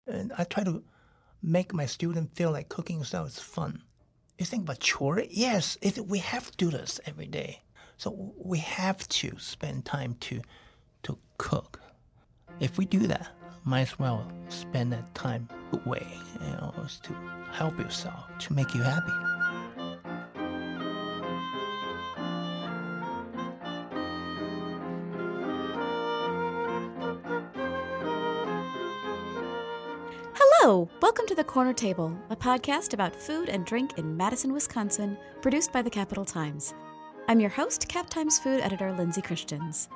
And I try to make my student feel like cooking yourself is fun. You think about chore? Yes, we have to do this every day. So we have to spend time to cook. If we do that, might as well spend that time away, to help yourself, to make you happy. Hello! Welcome to The Corner Table, a podcast about food and drink in Madison, Wisconsin, produced by the Capital Times. I'm your host, Cap Times food editor Lindsay Christians.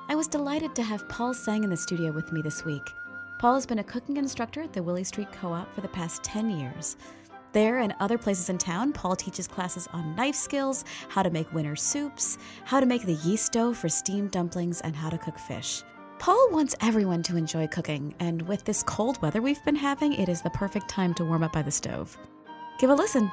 I was delighted to have Paul Tseng in the studio with me this week. Paul has been a cooking instructor at the Willy Street Co-op for the past 10 years. There and other places in town, Paul teaches classes on knife skills, how to make winter soups, how to make the yeast dough for steamed dumplings, and how to cook fish. Paul wants everyone to enjoy cooking, and with this cold weather we've been having, it is the perfect time to warm up by the stove. Give a listen.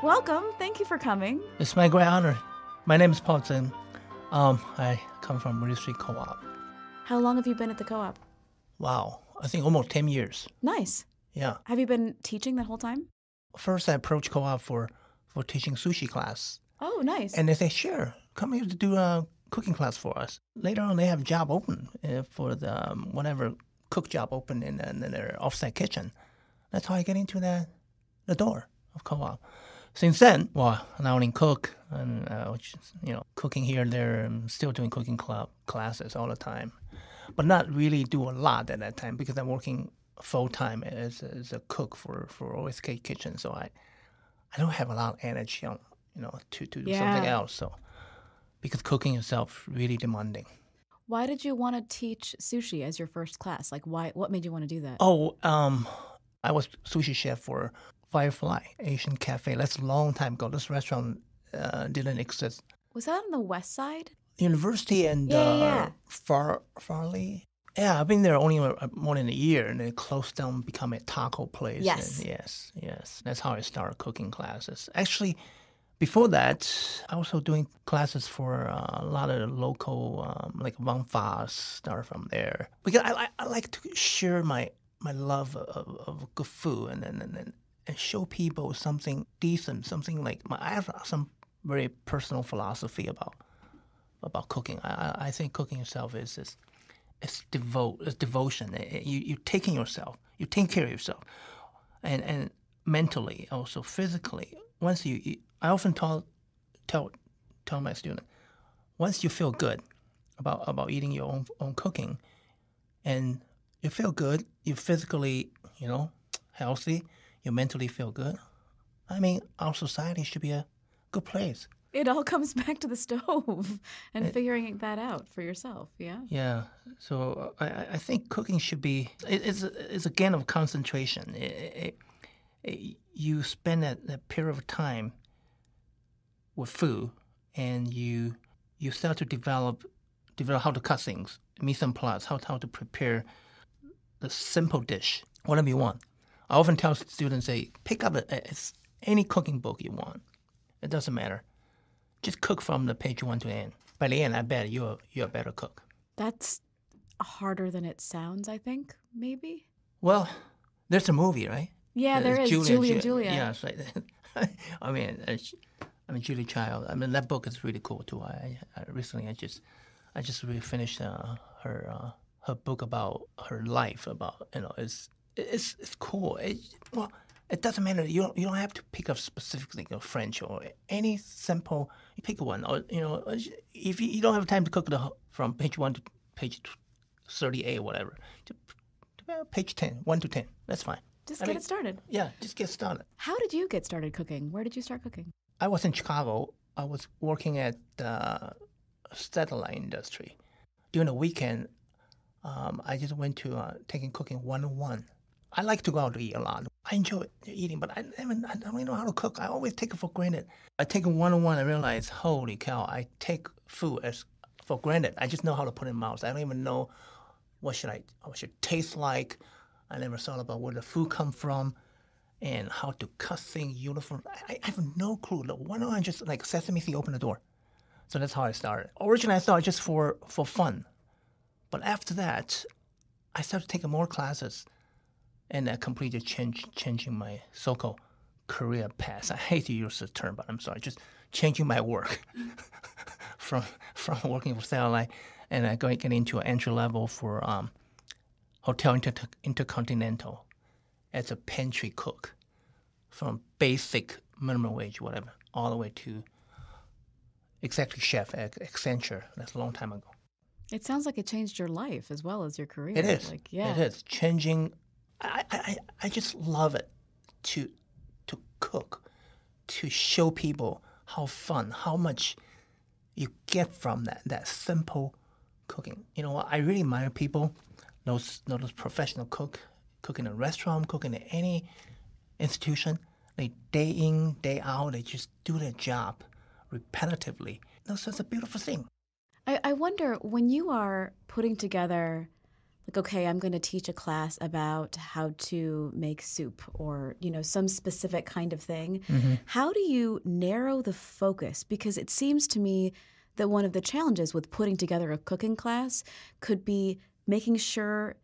Welcome. Thank you for coming. It's my great honor. My name is Paul Tseng. I come from Willy Street Co-op. How long have you been at the co-op? Wow, I think almost 10 years. Nice. Yeah. Have you been teaching that whole time? First, I approached Co-op for teaching sushi class. Oh, nice. And they say, sure, come here to do a cooking class for us. Later on, they have a job open for the whatever cook job open in their offsite kitchen. That's how I get into the door of Co-op. Since then, well, I only cook, and cooking here and there. I'm still doing cooking club classes all the time, but not really do a lot at that time because I'm working full-time as a cook for OSK Kitchen, so I don't have a lot of energy to do something else. So because cooking itself really demanding. Why did you want to teach sushi as your first class? Like, what made you want to do that? Oh, I was sushi chef for Firefly Asian Cafe. That's a long time ago. This restaurant didn't exist. Was that on the west side? University and Farley. Yeah, I've been there only more than a year, and it closed down, become a taco place. Yes. And yes. That's how I started cooking classes. Actually, before that, I was also doing classes for a lot of the local, like Van Fa's, start from there. Because I like to share my love of good food and show people something decent, something like I have some very personal philosophy about cooking. I think cooking itself is devotion. You're taking yourself, you take care of yourself, and mentally, also physically. Once I often tell my student, once you feel good about eating your own cooking, and you feel good, you're physically, healthy, you mentally feel good. I mean, our society should be a good place. It all comes back to the stove and figuring that out for yourself, yeah? Yeah. So I think cooking should be, it's a game of concentration. You spend that period of time with food, and you start to develop how to cut things, mise en place, how to prepare the simple dish, whatever you want. I often tell students, pick up any cooking book you want. It doesn't matter. Just cook from the page 1 to end. By the end, I bet you're a better cook. That's harder than it sounds, I think, maybe? Well, there's a movie, right? Yeah, there is. Julie and Julia. Yeah, it's right. I mean, Julie Child. I mean, that book is really cool, too. I recently, I just really finished her book about her life, about, it's cool. It doesn't matter. You don't have to pick up specifically French or any simple. You pick one, or if you don't have time to cook from page 1 to page 30A, whatever, to page 10, 1 to 10. That's fine. Just get it started. Yeah, just get started. How did you get started cooking? Where did you start cooking? I was in Chicago. I was working at the satellite industry. During the weekend, I just went to taking cooking 101. I like to go out to eat a lot. I enjoy eating, but I don't really know how to cook. I always take it for granted. I take it 101, I realize, holy cow, I take food for granted. I just know how to put it in mouth. I don't even know what should taste like. I never thought about where the food come from. and how to cut things uniform. I have no clue. Why don't I just like Sesame Seed, open the door? So that's how I started. Originally, I started just for fun. But after that, I started taking more classes, and I completely changing my so-called career path. I hate to use the term, but I'm sorry. Just changing my work from working for satellite and getting into an entry level for Hotel Intercontinental as a pantry cook, from basic minimum wage, whatever, all the way to executive chef at Accenture. That's a long time ago. It sounds like it changed your life as well as your career. It is. Like, yeah. It is changing. I just love it to cook, to show people how fun, how much you get from that simple cooking. You know what? I really admire people, those professional cook in a restaurant, cooking in any institution. They day in, day out, they just do their job repetitively. So it's a beautiful thing. I wonder, when you are putting together, like, okay, I'm going to teach a class about how to make soup or, some specific kind of thing, how do you narrow the focus? Because it seems to me that one of the challenges with putting together a cooking class could be making sure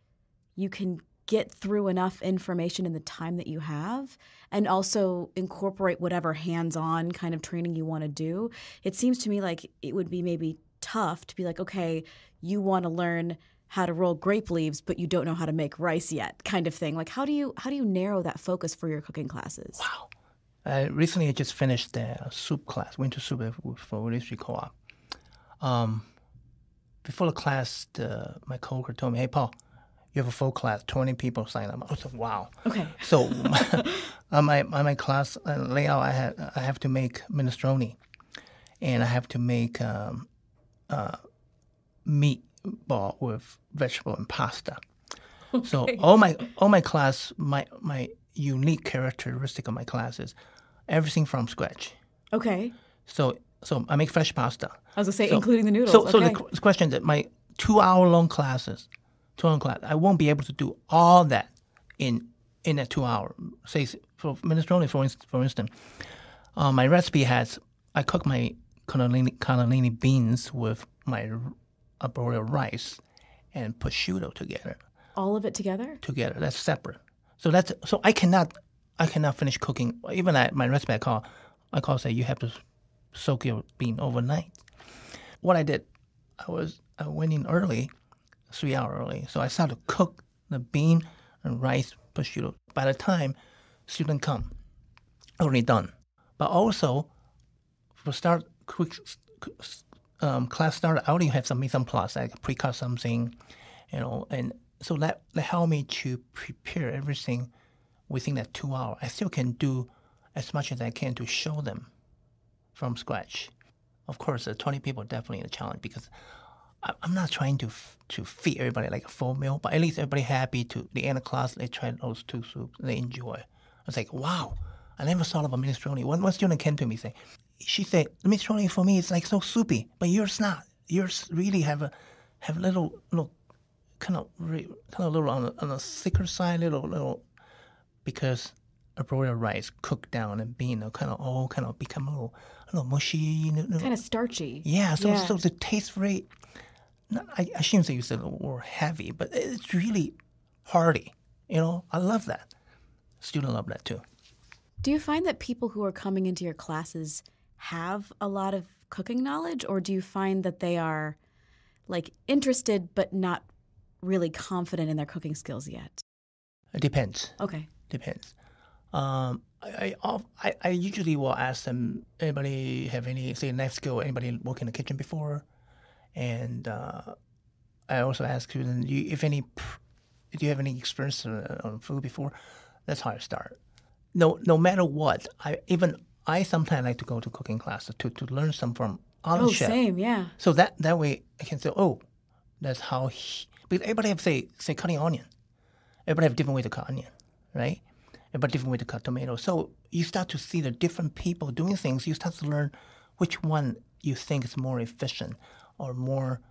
you can get through enough information in the time that you have and also incorporate whatever hands-on kind of training you want to do. It seems to me like it would be maybe tough to be like, okay, you want to learn how to roll grape leaves, but you don't know how to make rice yet, kind of thing. Like, how do you narrow that focus for your cooking classes? Wow. Recently, I just finished the soup class, winter soup for Willy Street Co-op. Before the class, my coworker told me, "Hey, Paul, you have a full class, 20 people sign up." I was like, "Wow." Okay. So on my class layout, I have to make minestrone, and I have to make meatball with vegetable and pasta. Okay. So all my class, my unique characteristic of my class is everything from scratch. Okay. So I make fresh pasta. I was gonna say, including the noodles. So the question is that my 2-hour-long classes, I won't be able to do all that in that 2 hour. Say for minestrone, for instance, my recipe has, I cook my cannellini beans with my arborio rice and prosciutto together. All of it together? Together. That's separate. So I cannot finish cooking. Even at my recipe, I call say you have to soak your bean overnight. What I did, I went in early, 3 hours early. So I started to cook the bean and rice, prosciutto. By the time students come, already done. But also, for class start, I already have some mise en place, like pre-cut something, and so that helped me to prepare everything within that 2 hours. I still can do as much as I can to show them from scratch. Of course, 20 people are definitely a challenge because I'm not trying to feed everybody like a full meal, but at least everybody happy to the end of class, they try those two soups, they enjoy. I was like, wow, I never thought about minestrone. One student came to me saying, she said, minestrone for me is like so soupy, but yours not. Yours really have a little kind of little on the thicker side, little because arborio rice cooked down and bean kind of become a little mushy, kind of starchy. Yeah, so the taste very. I shouldn't say you said the word heavy, but it's really hearty. I love that. Students love that too. Do you find that people who are coming into your classes have a lot of cooking knowledge, or do you find that they are like interested but not really confident in their cooking skills yet? It depends. Okay. Depends. I usually will ask them, anybody have any, say, knife skill, anybody work in the kitchen before? And I also ask students, do you have any experience on food before? That's how I start. No matter what, I sometimes like to go to cooking classes to learn some from other chefs. Oh, same, yeah. So that way I can say, that's how because everybody have, say cutting onion. Everybody have different way to cut onion, right? Everybody different way to cut tomato. So you start to see the different people doing things. You start to learn which one you think is more efficient or more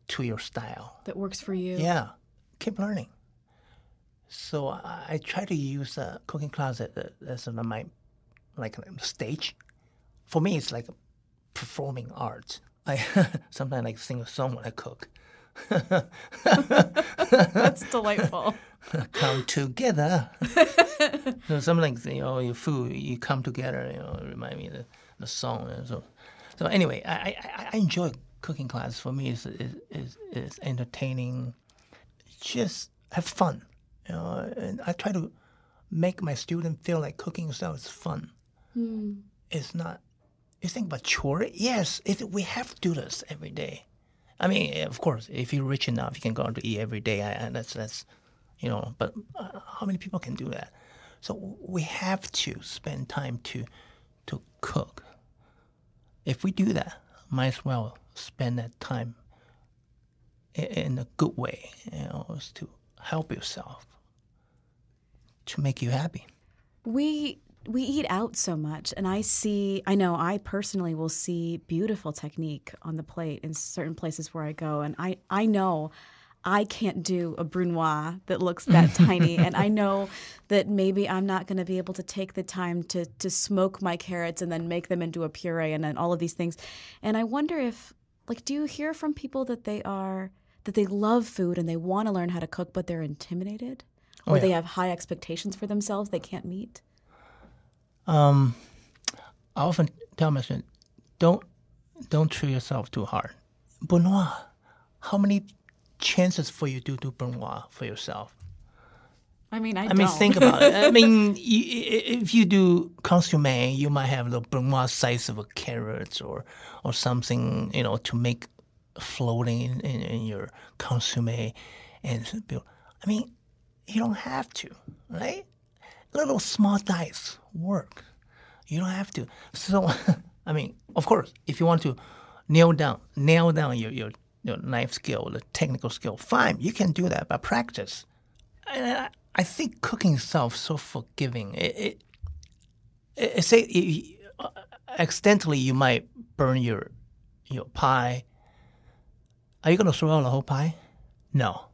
to your style. That works for you. Yeah. Keep learning. So I try to use cooking class as my stage. For me, it's like performing art. I sometimes like sing a song when I cook. That's delightful. Come together. So something like your food, you come together. Remind me of the song. So anyway, I enjoy cooking class. For me, is entertaining. Just have fun. And I try to make my student feel like cooking itself is fun. It's not. You think about chore? Yes, we have to do this every day. I mean, of course, if you're rich enough, you can go out to eat every day. That's But how many people can do that? So we have to spend time to cook. If we do that, might as well spend that time in a good way. Is to help yourself, to make you happy. We eat out so much, and I know I personally will see beautiful technique on the plate in certain places where I go, and I know I can't do a brunoise that looks that tiny, and I know that maybe I'm not going to be able to take the time to smoke my carrots and then make them into a puree and then all of these things. And I wonder if, do you hear from people that they love food and they want to learn how to cook, but they're intimidated? Or they have high expectations for themselves they can't meet? I often tell my students, don't treat yourself too hard. Brunoise, how many chances for you to do brunoise for yourself? I mean, I don't. Think about it. I mean, if you do consommé, you might have the brunoise size of a carrot or something, to make floating in your consommé. And I mean, you don't have to, right? Little small dice work. You don't have to. So, I mean, of course, if you want to nail down your knife skill, the technical skill, fine, you can do that by practice. And I think cooking itself is so forgiving. Accidentally you might burn your pie. Are you going to throw out the whole pie? No.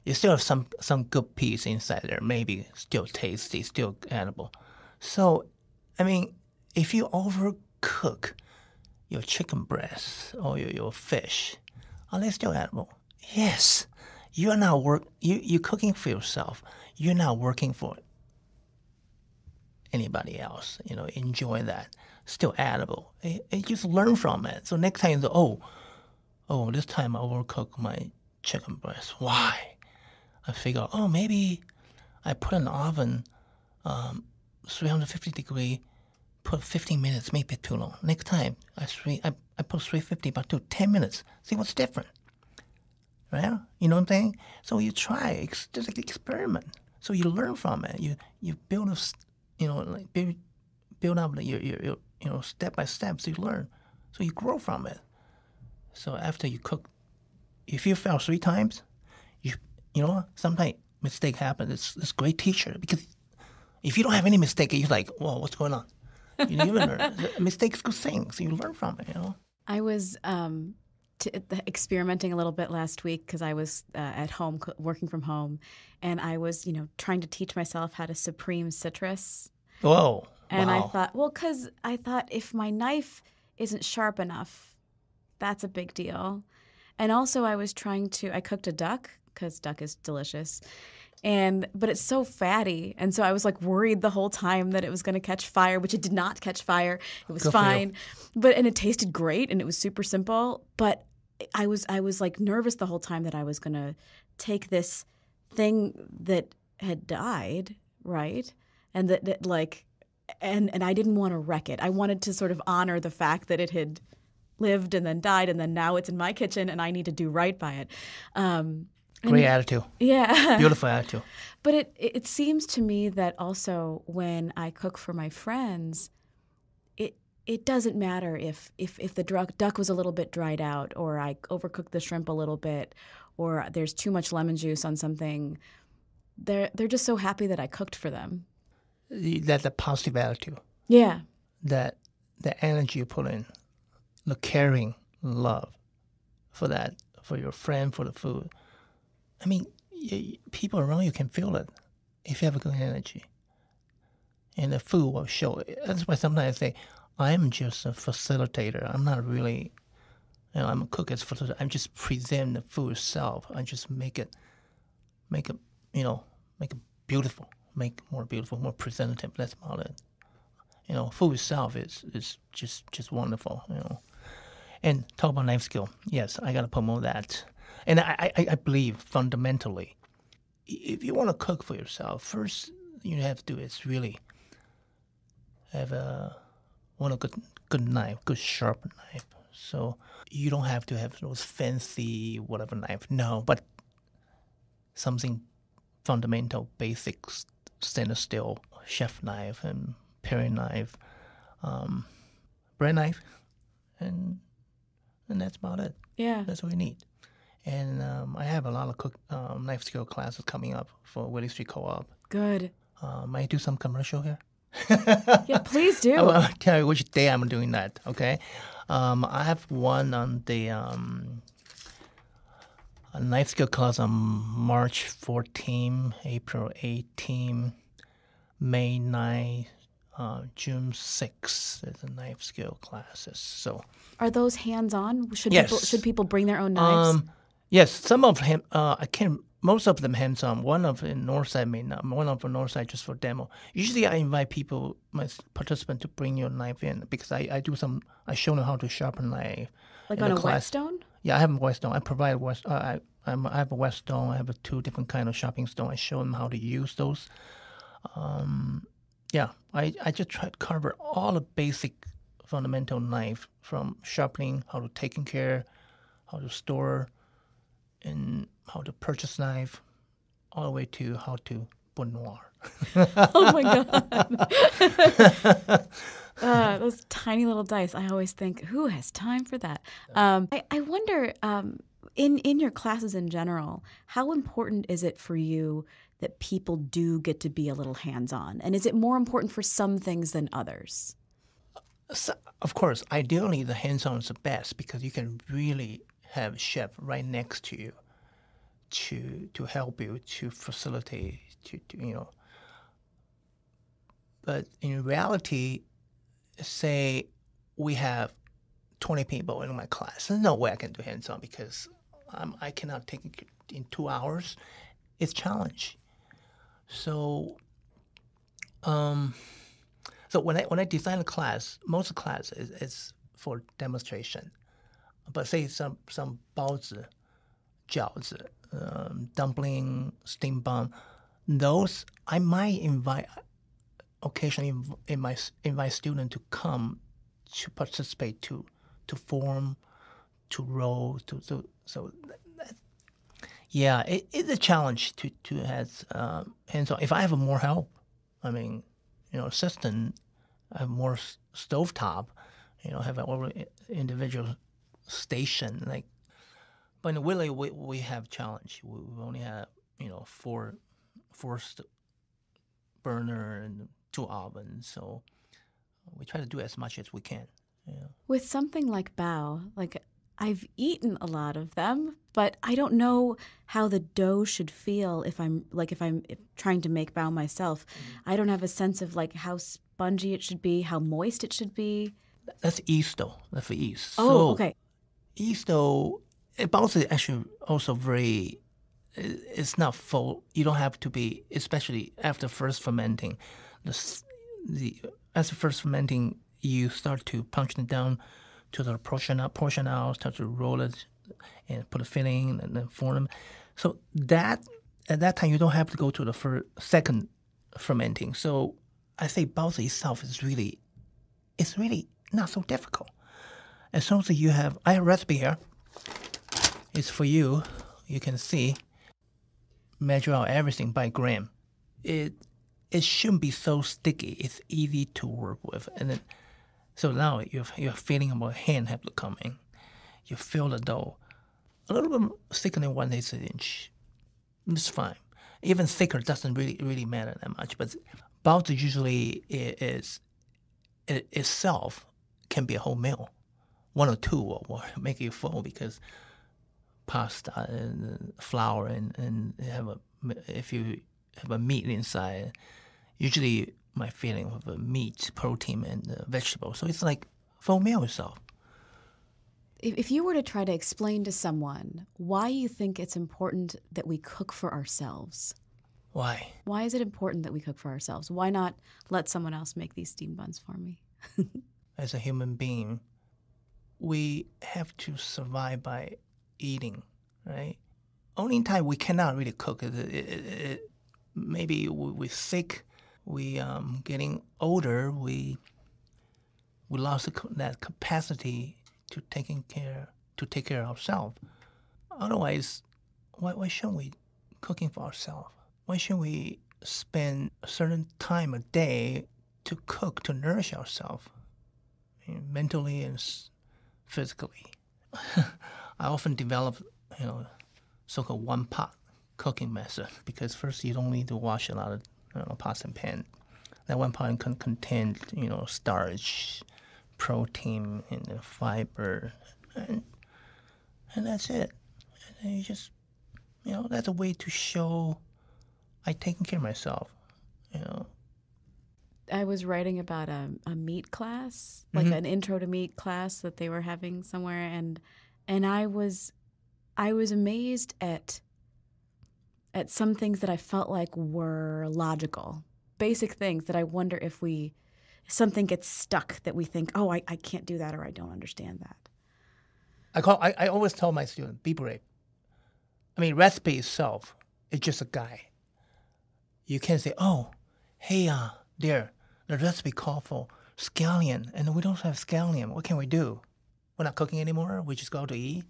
You still have some good piece inside there, maybe still tasty, still edible. So, I mean, if you overcook your chicken breast or your fish, are they still edible? Yes. You're not you're cooking for yourself. You're not working for anybody else. Enjoy that. Still edible. You just learn from it. So next time you say, oh, this time I overcooked my chicken breast. Why? I figure, maybe I put in the oven 350 degree, put 15 minutes, maybe too long. Next time, I put 350, but do 10 minutes. See what's different. Right? You know what I'm saying? So you try. It's just like an experiment. So you learn from it. You build build up your step by step. So you learn. So you grow from it. So after you cook, if you fail 3 times, sometimes mistake happen. It's a great teacher, because if you don't have any mistake, you're like, whoa, what's going on? You learn. Mistakes good things. So you learn from it. I was experimenting a little bit last week because I was at home working from home, and I was trying to teach myself how to supreme citrus. Whoa! And wow. because I thought if my knife isn't sharp enough, that's a big deal. And also I cooked a duck, because duck is delicious, but it's so fatty, and so I was worried the whole time that it was going to catch fire, which it did not catch fire. It was fine, and it tasted great, and it was super simple. But I was nervous the whole time that I was going to take this thing that had died, right, and and I didn't want to wreck it. I wanted to sort of honor the fact that it had lived and then died, and then now it's in my kitchen, and I need to do right by it. Great attitude. Yeah. Beautiful attitude. But it seems to me that also when I cook for my friends, it doesn't matter if the duck was a little bit dried out, or I overcooked the shrimp a little bit, or there's too much lemon juice on something. They're just so happy that I cooked for them. That's a positive attitude. Yeah. That the energy you put in, the caring love for that, for your friend, for the food. I mean, people around you can feel it if you have a good energy. And the food will show it. That's why sometimes I say, I'm just a facilitator. I'm not really, I'm a cook as facilitator. I'm just present the food itself. I just make it beautiful, make more beautiful, more presentative. That's about it. Food itself is just wonderful. And talk about knife skill. Yes, I got to promote that. And I believe fundamentally, if you want to cook for yourself, first you have to do is really have a good knife, good sharp knife. So you don't have to have those fancy whatever knife. No, but something fundamental, basic stainless steel chef knife and paring knife, bread knife, and that's about it. Yeah, that's what we need. And I have a lot of knife skill classes coming up for Willy Street Co-op. Good. May I do some commercial here? Yeah, please do. I'll tell you which day I'm doing that, okay? I have one on the a knife skill class on March 14, April 18, May 9, June 6. There's a knife skill classes. So, are those hands-on? Yes. Should people bring their own knives? Yes, some of them. Most of them hands-on. One of the north side may not. One of the north side just for demo. Usually, I invite people, my participants, to bring your knife in because I show them how to sharpen knife. Like on a whetstone? Yeah, I have a whetstone. I provide I have a whetstone. I have 2 different kind of sharpening stone. I show them how to use those. I just try to cover all the basic fundamental knife from sharpening, how to taking care, how to store, and how to purchase knife, all the way to how to bon noir. Oh my God. Those tiny little dice. I always think, who has time for that? I wonder, in your classes in general, how important is it for you that people do get to be a little hands-on? And is it more important for some things than others? So, of course, ideally the hands-on is the best because you can really have a chef right next to you to help you, to facilitate, But in reality, say we have 20 people in my class. There's no way I can do hands-on because I cannot take it in 2 hours. It's a challenge. So, when I design a class, most of the class is for demonstration. But say some baozi, jiaozi, dumpling, steamed bun, those I might occasionally invite students to come to participate, to form, to roll, it's a challenge to have hands-on. If I have more help, assistant, I have more stovetop, have an individual station. But in Willy, we have challenge. We only have, 4 burner and 2 ovens, so we try to do as much as we can. With something like bao, I've eaten a lot of them, but I don't know how the dough should feel if I'm trying to make bao myself. I don't have a sense of how spongy it should be, how moist it should be. That's yeast dough. That's for yeast. Oh, okay. Yeast dough, bao is actually also very. It's not full. You don't have to be, especially after first fermenting. After first fermenting, you start to punch it down to the portion out, start to roll it, and put a filling, and then form them. So at that time, you don't have to go to the second fermenting. So I say baozi itself is really not so difficult. As soon as I have a recipe here. It's for you. You can see. Measure out everything by gram. It shouldn't be so sticky. It's easy to work with, and then so now you're feeling about hand have to come in. You fill the dough a little bit thicker than 1/8 inch. It's fine. Even thicker doesn't really matter that much. But baozi usually itself can be a whole meal. 1 or 2 will make you full because pasta and flour and if you have a meat inside, usually my feeling of a meat, protein, and vegetable. So it's like full meal itself. If you were to try to explain to someone why you think it's important that we cook for ourselves. Why? Why is it important that we cook for ourselves? Why not let someone else make these steamed buns for me? As a human being, we have to survive by eating, right? Only time we cannot really cook is maybe we're sick, we getting older, we lost that capacity to take care of ourselves. Otherwise, why shouldn't we cooking for ourselves? Why shouldn't we spend a certain time a day to cook, to nourish ourselves, mentally and physically? I often develop, so-called one-pot cooking method, because first you don't need to wash a lot of pots and pans. That one pot can contain, starch, protein, and fiber, and that's it. And then you just, that's a way to show I taking care of myself, I was writing about a meat class, like an intro to meat class that they were having somewhere, and I was amazed at some things that I felt like were logical, basic things that I wonder if something gets stuck that we think, oh, I can't do that or I don't understand that. I always tell my students, be brave. I mean, recipe itself is just a guide. You can't say, oh, hey, dear, the recipe called for scallion, and we don't have scallion. What can we do? We're not cooking anymore. We just go to eat.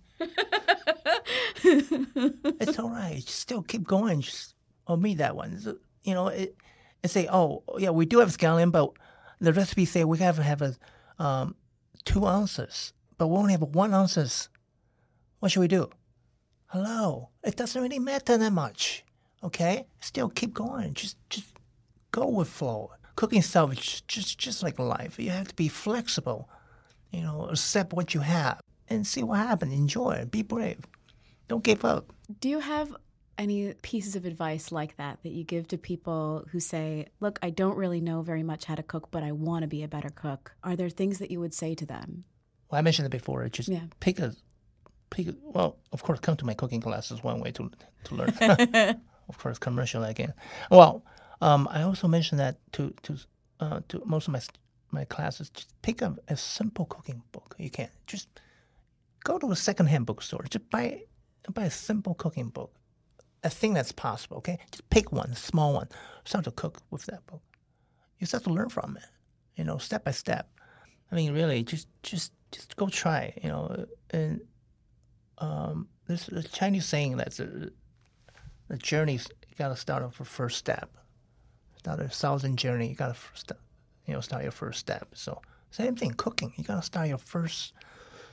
It's all right. Just still keep going. Just omit that one. So, and say, oh, yeah, we do have scallion, but the recipe say we have to have 2 ounces, but we only have 1 ounces. What should we do? Hello. It doesn't really matter that much. Okay? Still keep going. Just go with flow. Cooking itself is just like life. You have to be flexible. Accept what you have and see what happens. Enjoy it. Be brave. Don't give up. Do you have any pieces of advice like that you give to people who say, look, I don't really know very much how to cook, but I want to be a better cook? Are there things that you would say to them? Well, I mentioned it before. Just pick a, well, of course, come to my cooking class is one way to learn. Of course, commercial again. Well, I also mentioned that to most of my classes, just pick up a simple cooking book. You can just go to a secondhand bookstore. Just buy a simple cooking book. A thing that's possible. Okay, just pick one, small one. Start to cook with that book. You start to learn from it. Step by step. I mean, really, just go try. And there's a Chinese saying that the journey's you gotta start off the first step. Start a 1,000 journey. You gotta start your first step. So same thing, cooking. You gotta start your first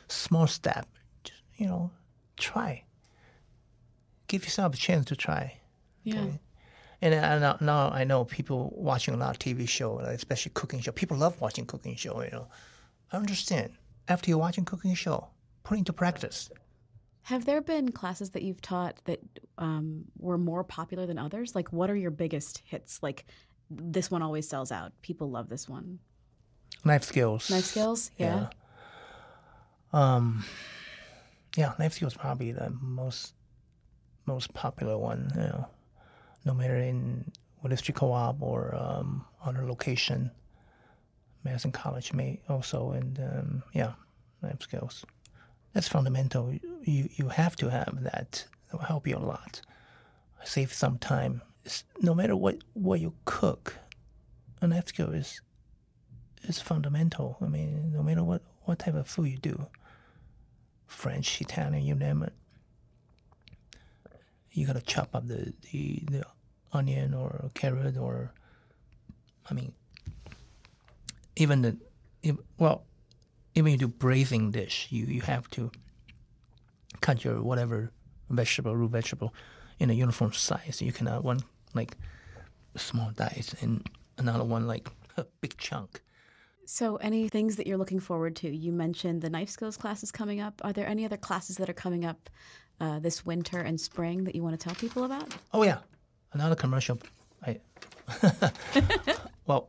small step. Just, try. Give yourself a chance to try. Okay? Yeah. And now I know people watching a lot of TV shows, especially cooking show. People love watching cooking show. I understand. After you're watching cooking show, put it into practice. Have there been classes that you've taught that were more popular than others? Like, what are your biggest hits? Like, this one always sells out. People love this one. Knife skills. Knife skills, yeah. Knife skills probably the most popular one. No matter in Willy Street Co-op or other location, Madison College may also, and knife skills. That's fundamental. You have to have that. It will help you a lot. Save some time. No matter what you cook, a knife skill is fundamental. I mean, no matter what type of food you do, French, Italian, you name it, you gotta chop up the onion or carrot or, I mean, even you do braising dish, you have to cut your whatever root vegetable in a uniform size. You cannot one like a small dice and another one like a big chunk. So any things that you're looking forward to? You mentioned the knife skills classes coming up. Are there any other classes that are coming up this winter and spring that you want to tell people about? Oh, yeah. Another commercial. Well,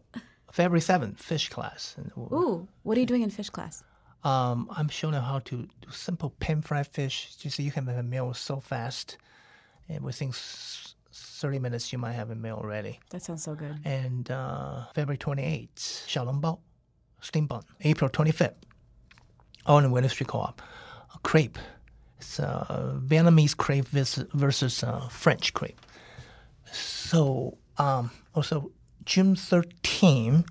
February 7th, fish class. Ooh, what are you doing in fish class? I'm showing them how to do simple pan-fried fish. So you can have a meal so fast. And within 30 minutes, you might have a meal ready. That sounds so good. And February 28th, 小笼包, steam bun. April 25th, on the Willy Street Co-op, a crepe. It's Vietnamese crepe versus French crepe. So also June 13th,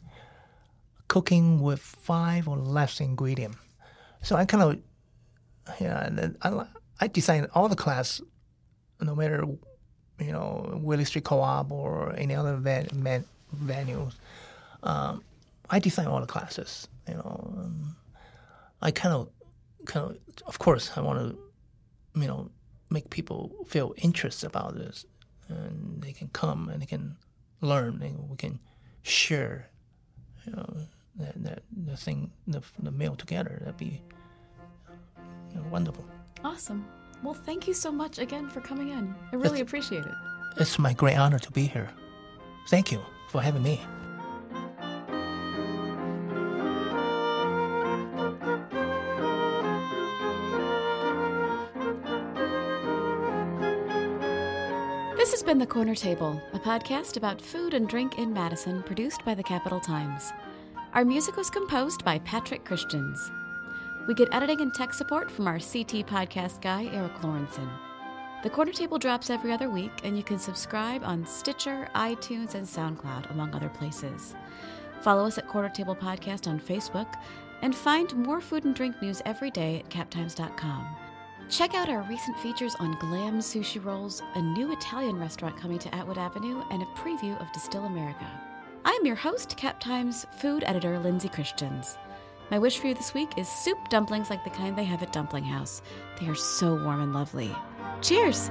cooking with 5 or less ingredients. So I kind of, I designed all the class, no matter, Willy Street Co-op or any other venues. I design all the classes, I kind of course, I want to, make people feel interest about this, and they can come and they can learn, and we can share, the meal together. That'd be wonderful. Awesome. Well, thank you so much again for coming in. I really appreciate it. It's my great honor to be here. Thank you for having me. This has been The Corner Table, a podcast about food and drink in Madison, produced by the Capital Times. Our music was composed by Patrick Christians. We get editing and tech support from our CT podcast guy, Eric Lawrenson. The Corner Table drops every other week, and you can subscribe on Stitcher, iTunes, and SoundCloud, among other places. Follow us at Corner Table Podcast on Facebook, and find more food and drink news every day at captimes.com. Check out our recent features on Glam Sushi Rolls, a new Italian restaurant coming to Atwood Avenue, and a preview of Distill America. I'm your host, Cap Times food editor Lindsay Christians. My wish for you this week is soup dumplings like the kind they have at Dumpling House. They are so warm and lovely. Cheers!